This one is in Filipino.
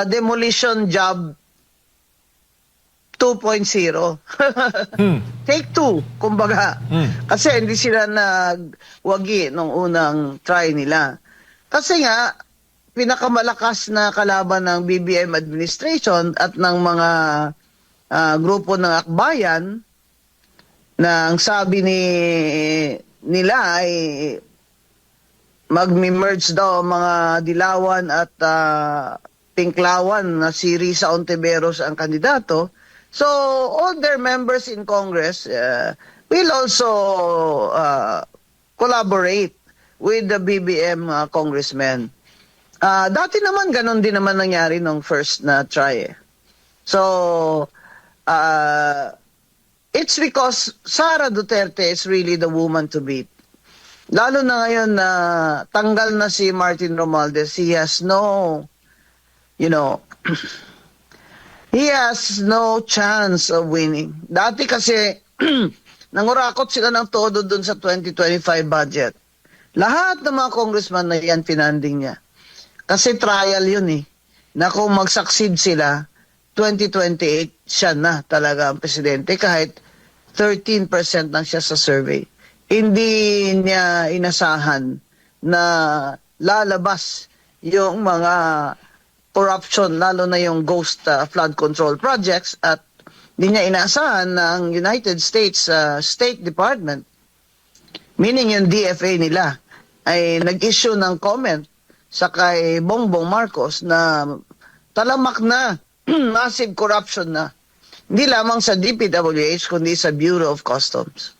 demolition job 2.0. Take two, kumbaga. Kasi hindi sila nagwagi nung unang try nila. Kasi nga, pinakamalakas na kalaban ng BBM administration at ng mga grupo ng akbayan na ang sabi nila ay magmi-merge daw ang mga Dilawan at Pinklawan na si Risa Ontiveros ang kandidato. So, all their members in Congress will also collaborate with the BBM congressmen. Dati naman, ganon din naman nangyari nung first na try. So, it's because Sara Duterte is really the woman to beat. Lalo na ngayon na tanggal na si Martin Romualdez, he has no, he has no chance of winning. Dati kasi, nangurakot sila ng todo dun sa 2025 budget. Lahat ng mga congressman na yan, pinanding niya. Kasi trial yun na kung mag-succeed sila, 2028, siya na talaga ang presidente kahit 13% lang siya sa survey. Hindi niya inasahan na lalabas yung mga corruption, lalo na yung ghost flood control projects, at hindi niya inaasahan na ang United States State Department, meaning yung DFA nila, ay nag-issue ng comment sa kay Bongbong Marcos na talamak na massive corruption na. Hindi lamang sa DPWH, kundi sa Bureau of Customs.